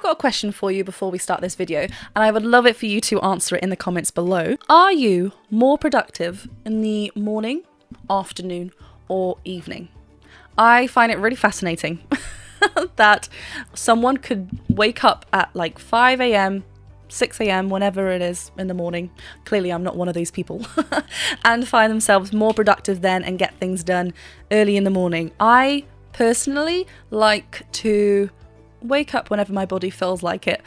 I've got a question for you before we start this video, and I would love it for you to answer it in the comments below. Are you more productive in the morning, afternoon, or evening? I find it really fascinating that someone could wake up at like 5 a.m, 6 a.m, whenever it is in the morning. Clearly I'm not one of these people. And find themselves more productive then and get things done early in the morning. I personally like to wake up whenever my body feels like it,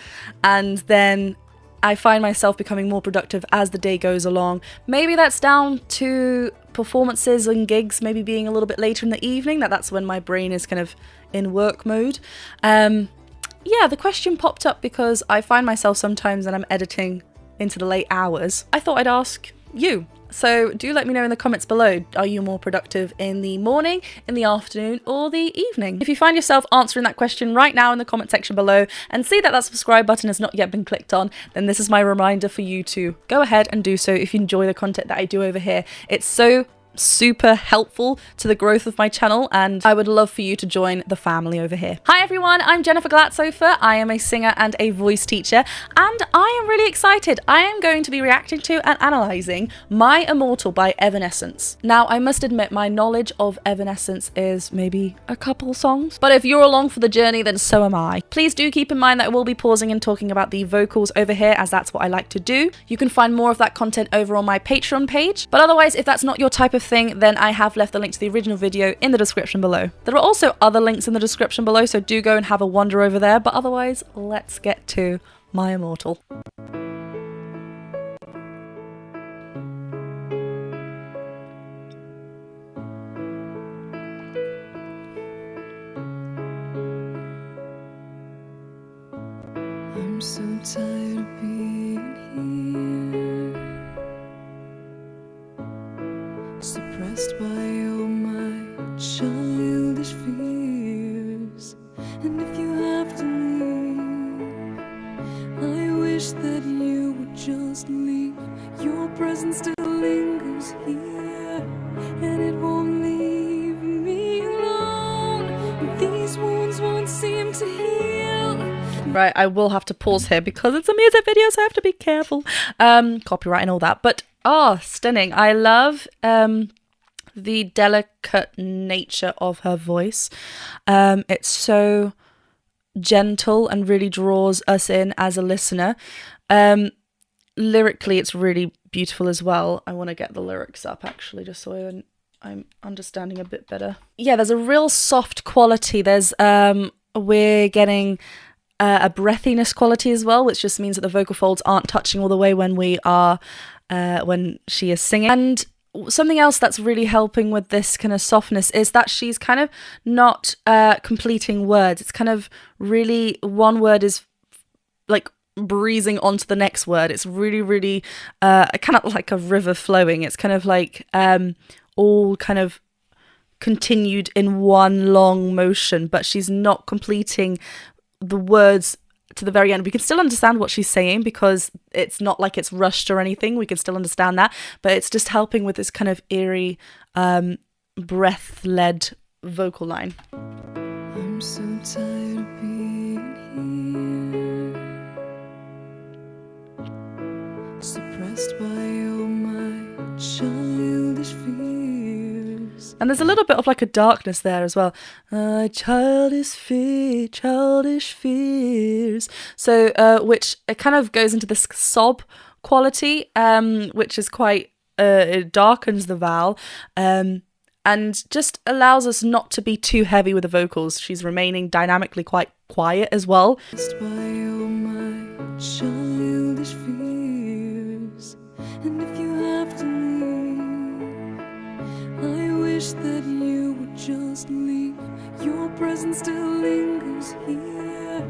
and then I find myself becoming more productive as the day goes along. Maybe that's down to performances and gigs maybe being a little bit later in the evening, that's when my brain is kind of in work mode. Yeah, the question popped up because I find myself sometimes when I'm editing into the late hours. I thought I'd ask you. So do let me know in the comments below, are you more productive in the morning, in the afternoon, or the evening? If you find yourself answering that question right now in the comment section below and see that that subscribe button has not yet been clicked on, then this is my reminder for you to go ahead and do so if you enjoy the content that I do over here. It's so super helpful to the growth of my channel, and I would love for you to join the family over here. Hi everyone, I'm Jennifer Glatzhofer. I am a singer and a voice teacher, and I am really excited. I am going to be reacting to and analysing My Immortal by Evanescence. Now, I must admit my knowledge of Evanescence is maybe a couple songs, but if you're along for the journey, then so am I. Please do keep in mind that I will be pausing and talking about the vocals over here, as that's what I like to do. You can find more of that content over on my Patreon page, but otherwise, if that's not your type of thing, then I have left the link to the original video in the description below. There are also other links in the description below, so do go and have a wander over there, but otherwise, let's get to My Immortal. I'm so tired of being here, suppressed by all my childish fears. And if you have to leave, I wish that you would just leave. Your presence still lingers here, and it won't leave me alone. These wounds won't seem to heal. Right, I will have to pause here because it's a music video, so I have to be careful. Copyright and all that, but stunning. I love the delicate nature of her voice. It's so gentle and really draws us in as a listener. Lyrically, it's really beautiful as well. I want to get the lyrics up actually, just so I'm understanding a bit better. Yeah, there's a real soft quality. We're getting a breathiness quality as well, which just means that the vocal folds aren't touching all the way when when she is singing. And something else that's really helping with this kind of softness is that she's kind of not completing words. It's kind of really, one word is like breezing onto the next word. It's really, really kind of like a river flowing. It's kind of like all kind of continued in one long motion, but she's not completing the words to the very end. We can still understand what she's saying because it's not like it's rushed or anything. We can still understand that, but it's just helping with this kind of eerie, breath-led vocal line. I'm so tired of being here, suppressed by all my childish fears. And there's a little bit of like a darkness there as well. Childish fears. So, which it kind of goes into this sob quality, which is quite, it darkens the vowel, and just allows us not to be too heavy with the vocals. She's remaining dynamically quite quiet as well. Just by all my childish fears, and if you have to leave, I wish that you would just leave. Your presence still lingers here,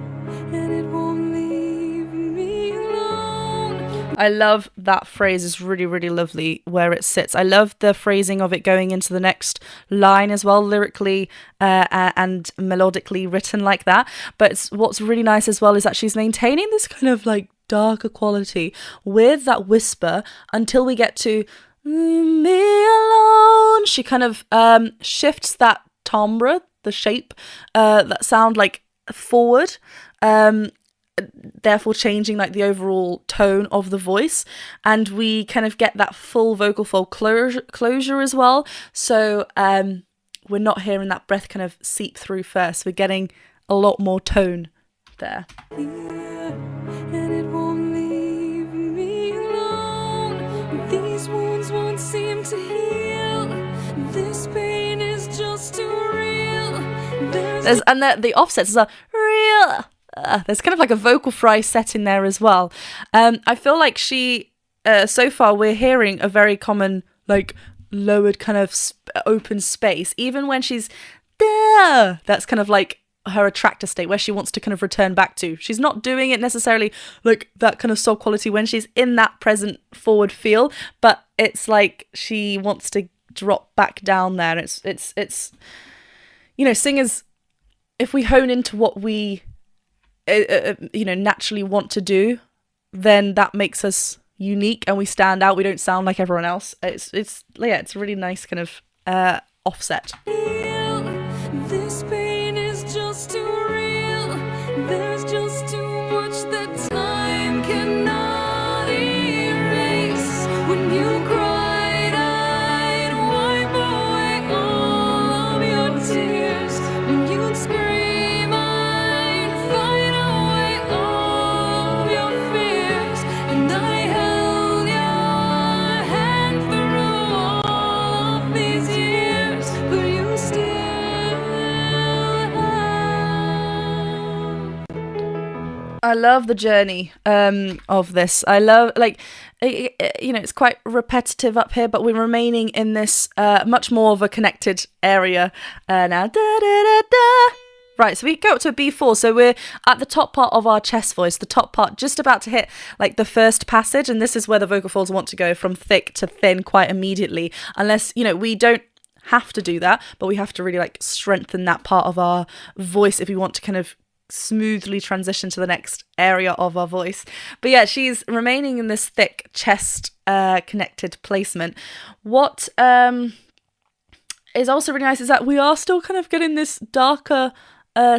and it won't leave me alone. I love that phrase. It's really, really lovely where it sits. I love the phrasing of it going into the next line as well, lyrically and melodically written like that. But what's really nice as well is that she's maintaining this kind of like darker quality with that whisper until we get to me alone. She kind of shifts that timbre, the shape, that sound like forward, therefore changing like the overall tone of the voice, and we kind of get that full vocal fold closure as well. So we're not hearing that breath kind of seep through first. We're getting a lot more tone there. And it won't leave me alone. These wounds won't seem to heal. This pain is just too real. And the offsets are real. There's kind of like a vocal fry set in there as well. I feel like she, so far we're hearing a very common like lowered kind of open space. Even when she's there, that's kind of like her attractor state where she wants to kind of return back to. She's not doing it necessarily like that kind of soul quality when she's in that present forward feel, but it's like she wants to drop back down there. It's you know, singers, if we hone into what we you know, naturally want to do, then that makes us unique and we stand out. We don't sound like everyone else. It's a really nice kind of offset. This pain is just too real. There's just too much that time cannot erase. When you cried, I'd wipe away all of your tears. When you'd scream, I'd fight away all of your fears. And I held your hand through all of these years, but you still. I love the journey of this. I love, like, you know, it's quite repetitive up here, but we're remaining in this much more of a connected area now. Da, da, da, da. Right, so we go up to a B4, so we're at the top part of our chest voice, the top part just about to hit like the first passage, and this is where the vocal folds want to go from thick to thin quite immediately, unless, you know, we don't have to do that, but we have to really like strengthen that part of our voice if we want to kind of smoothly transition to the next area of our voice. But yeah, she's remaining in this thick chest connected placement. What is also really nice is that we are still kind of getting this darker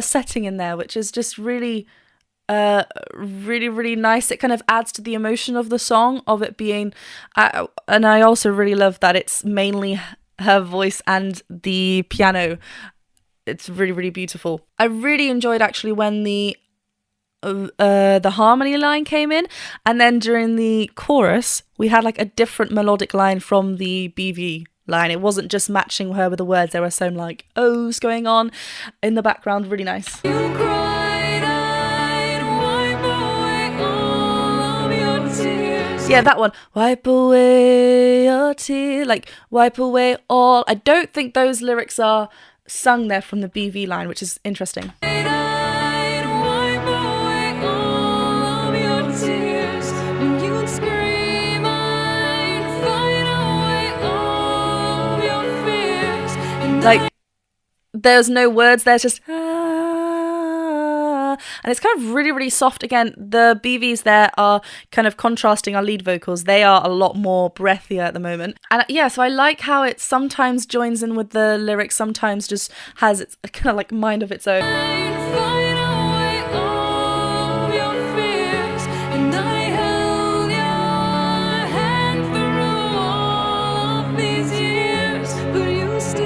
setting in there, which is just really really nice. It kind of adds to the emotion of the song, of it being and I also really love that it's mainly her voice and the piano. It's really, really beautiful. I really enjoyed actually when the harmony line came in, and then during the chorus we had like a different melodic line from the BV line. It wasn't just matching her with the words, there were some like O's going on in the background. Really nice. You cried, I'd wipe away all of your tears. Yeah, that one. Wipe away your tear, like wipe away all. I don't think those lyrics are sung there from the BV line, which is interesting. I'd wipe away all of your tears. When you'd scream, I'd fight away all of your fears. And like, there's no words there, it's just and it's kind of really, really soft. Again, the BVs there are kind of contrasting our lead vocals. They are a lot more breathier at the moment. And yeah, so I like how it sometimes joins in with the lyrics, sometimes just has its kind of like mind of its own. I'd fight away all of your fears. And I held your hand through all of these years, but you still.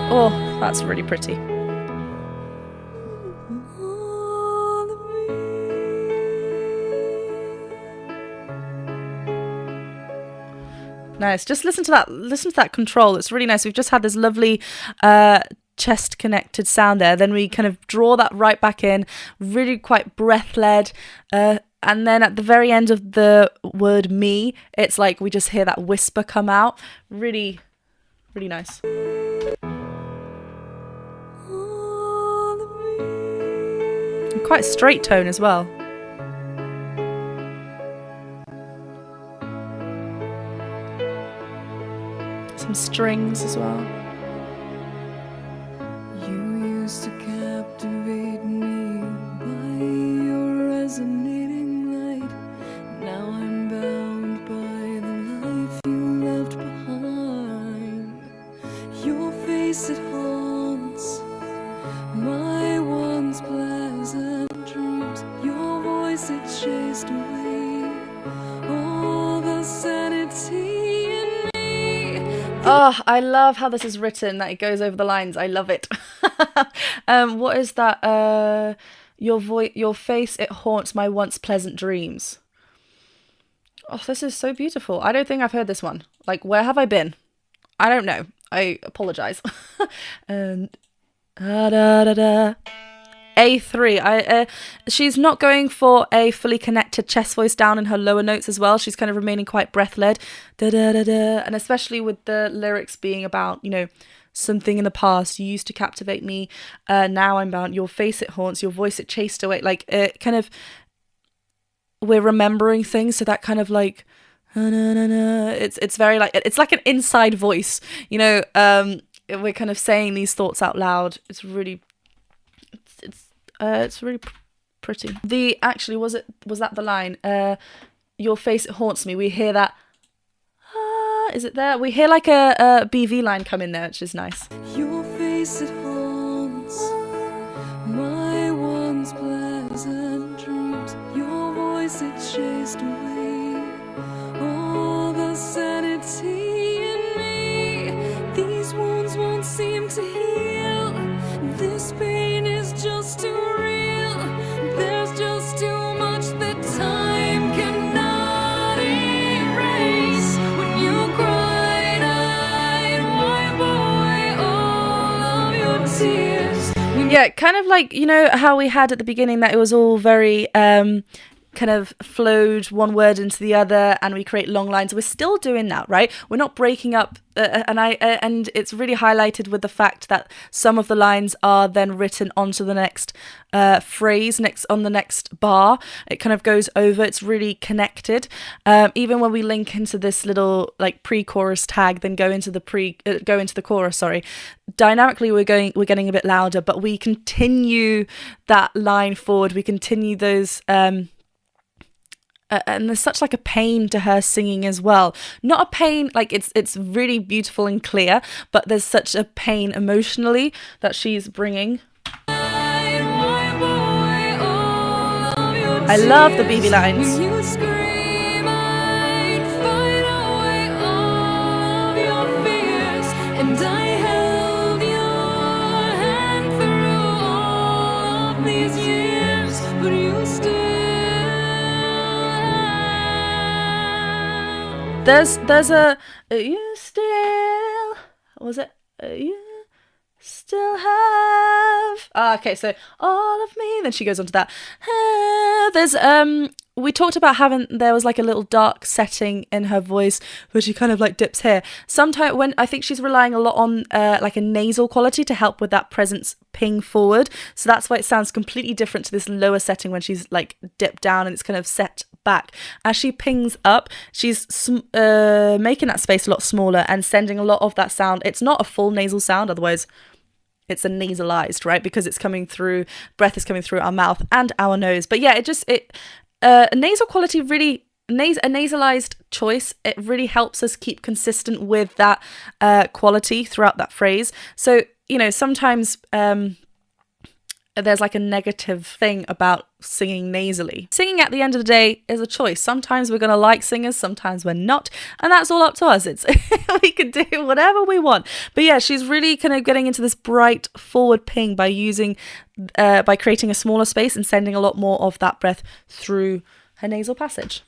Oh, that's really pretty. Nice. Just listen to that control. It's really nice. We've just had this lovely chest connected sound there. Then we kind of draw that right back in, really quite breath led. And then at the very end of the word me, it's like we just hear that whisper come out. Really, really nice. And quite straight tone as well. Some strings as well. You used to captivate me by your resonating light. Now I'm bound by the life you left behind. Your face, it haunts my once pleasant chased away all the sanity in me. Oh, I love how this is written, that it goes over the lines. I love it. What is that? Your face, it haunts my once pleasant dreams. Oh, this is so beautiful. I don't think I've heard this one. Like, where have I been? I don't know. I apologize. And A3. She's not going for a fully connected chest voice down in her lower notes as well. She's kind of remaining quite breath-led. And especially with the lyrics being about, you know, something in the past. You used to captivate me. Now I'm bound. Your face, it haunts. Your voice, it chased away. Like, it kind of... We're remembering things, so that kind of like... It's very like... It's like an inside voice. You know, we're kind of saying these thoughts out loud. It's really... It's really pretty. Was that the line? Your face, it haunts me. We hear that. Is it there? We hear like a BV line come in there, which is nice. Your face, it haunts my once pleasant dreams. Your voice, it chased away all the sanity in me. These wounds won't seem to heal. This pain is just too real. There's just too much that time cannot erase. When you cried, I'd wipe away all of your tears. Yeah, kind of like, you know, how we had at the beginning that it was all very kind of flowed one word into the other, and we create long lines. We're still doing that, right? We're not breaking up, and it's really highlighted with the fact that some of the lines are then written onto the next phrase, on the next bar. It kind of goes over. It's really connected. Even when we link into this little like pre-chorus tag, then go into the chorus. Sorry. Dynamically, we're getting a bit louder, but we continue that line forward. We continue those. And there's such like a pain to her singing as well. Not a pain, like it's really beautiful and clear, but there's such a pain emotionally that she's bringing. I love the BB lines. When you scream, I'd fight away all of your fears, and I held your hand through all of these years, but you still. There's a you still, was it you still have okay, so all of me, then she goes on to that. There's we talked about there was like a little dark setting in her voice where she kind of like dips here. Sometimes when I think she's relying a lot on like a nasal quality to help with that presence ping forward, so that's why it sounds completely different to this lower setting when she's like dipped down and it's kind of set back. As she pings up, she's making that space a lot smaller and sending a lot of that sound. It's not a full nasal sound, otherwise it's a nasalized, right? Because it's coming through, breath is coming through our mouth and our nose. But yeah, a nasal quality really, a nasalized choice, it really helps us keep consistent with that quality throughout that phrase. So, you know, sometimes there's like a negative thing about singing nasally. Singing at the end of the day is a choice. Sometimes we're going to like singers, sometimes we're not, and that's all up to us. It's we can do whatever we want. But yeah, she's really kind of getting into this bright forward ping by creating a smaller space and sending a lot more of that breath through her nasal passage.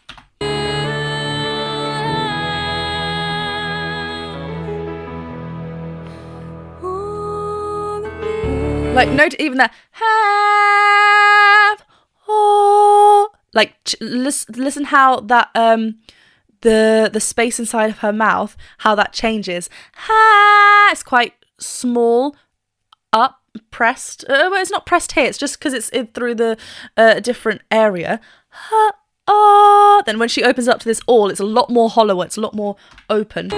Like, note even that have, oh, like listen how that the space inside of her mouth, how that changes. Ha, it's quite small, up, pressed. Well, it's not pressed here. It's just because it's through the different area. Ha, oh. Then when she opens up to this all, it's a lot more hollower. It's a lot more open.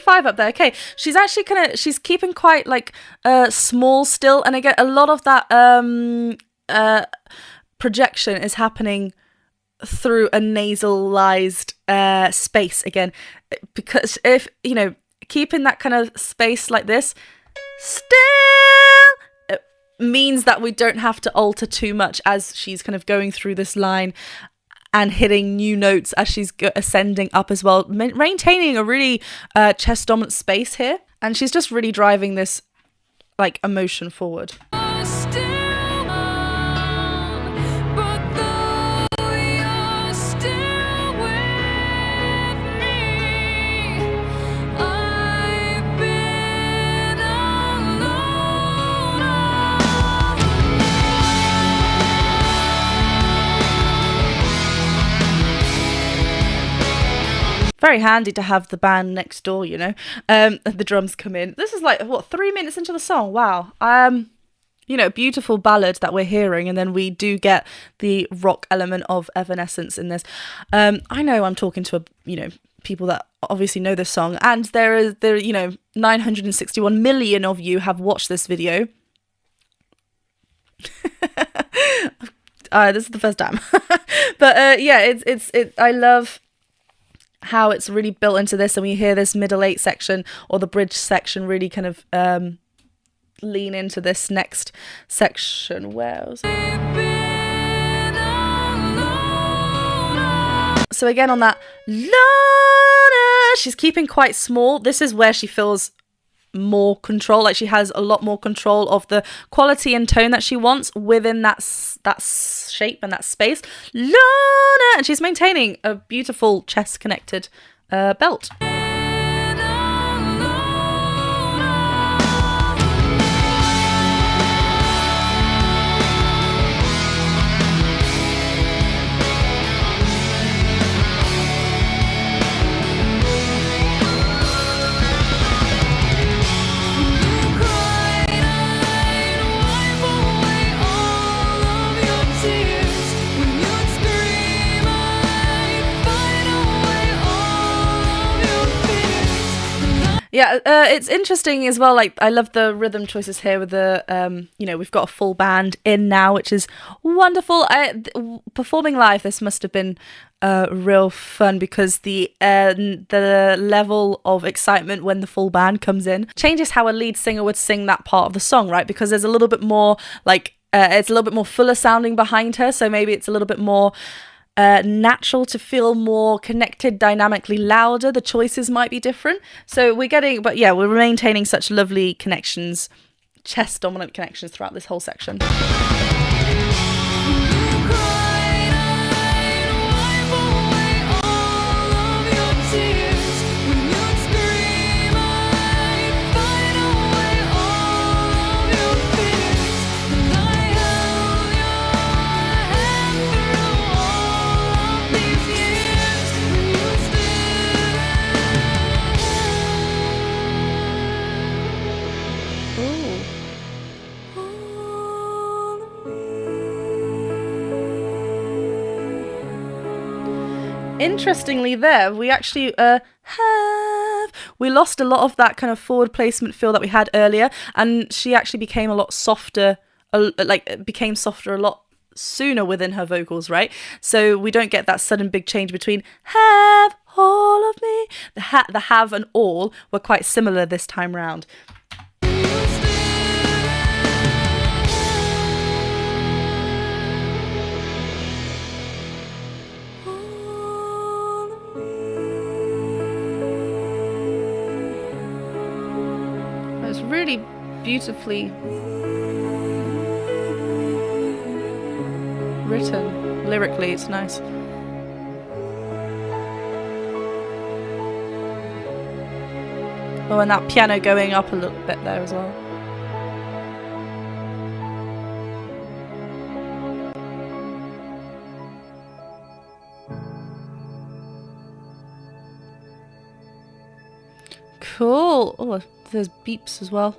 5 up there. Okay, she's actually she's keeping quite like small still, and again a lot of that projection is happening through a nasalized space again, because if you know, keeping that kind of space like this still means that we don't have to alter too much as she's kind of going through this line and hitting new notes as she's ascending up as well, maintaining a really chest dominant space here, and she's just really driving this like emotion forward. Very handy to have the band next door, you know. The drums come in. This is like, what, 3 minutes into the song? Wow. You know, beautiful ballad that we're hearing, and then we do get the rock element of Evanescence in this. I know I'm talking to people that obviously know this song, and there 961 million of you have watched this video. This is the first time. But yeah, it's I love how it's really built into this, and we hear this middle 8 section or the bridge section really kind of lean into this next section. So again on that she's keeping quite small. This is where she feels more control, like she has a lot more control of the quality and tone that she wants within that shape and that space. And she's maintaining a beautiful chest connected belt. Yeah, it's interesting as well. Like, I love the rhythm choices here with the, we've got a full band in now, which is wonderful. Performing live, this must have been real fun, because the level of excitement when the full band comes in changes how a lead singer would sing that part of the song, right? Because there's a little bit more like it's a little bit more fuller sounding behind her, so maybe it's a little bit more natural to feel more connected, dynamically louder. The choices might be different. So we're maintaining such lovely connections, chest dominant connections throughout this whole section. Interestingly there, we actually we lost a lot of that kind of forward placement feel that we had earlier, and she actually became a lot softer, became softer a lot sooner within her vocals, right? So we don't get that sudden big change between have all of me. The have and all were quite similar this time round. It's really beautifully written lyrically. It's nice. Oh, and that piano going up a little bit there as well. Cool. Oh, there's beeps as well.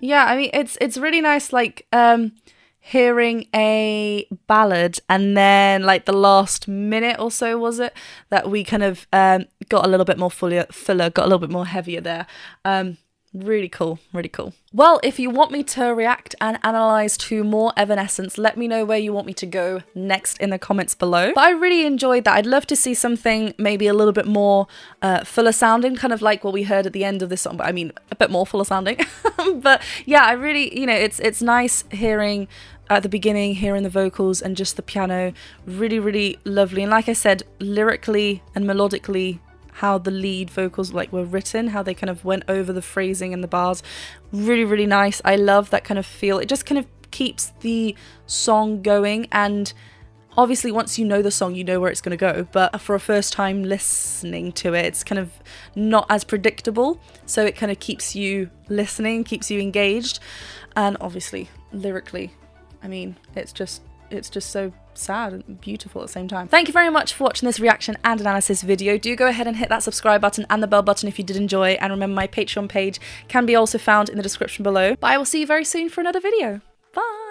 Yeah, I mean, it's really nice, like hearing a ballad, and then like the last minute or so, was it, that we kind of got a little bit more fuller, got a little bit more heavier there. Really cool, really cool. Well, if you want me to react and analyze to more Evanescence, let me know where you want me to go next in the comments below. But I really enjoyed that. I'd love to see something maybe a little bit more fuller sounding, kind of like what we heard at the end of this song, but I mean a bit more fuller sounding. But yeah, I really, you know, it's nice hearing at the beginning, hearing the vocals and just the piano. Really, really lovely. And like I said, lyrically and melodically, how the lead vocals like were written, how they kind of went over the phrasing and the bars. Really, really nice. I love that kind of feel. It just kind of keeps the song going, and obviously once you know the song, you know where it's going to go, but for a first time listening to it, it's kind of not as predictable, so it kind of keeps you listening, keeps you engaged. And obviously lyrically, I mean, it's just so sad and beautiful at the same time. Thank you very much for watching this reaction and analysis video. Do go ahead and hit that subscribe button and the bell button if you did enjoy, and remember my Patreon page can be also found in the description below. But I will see you very soon for another video. Bye!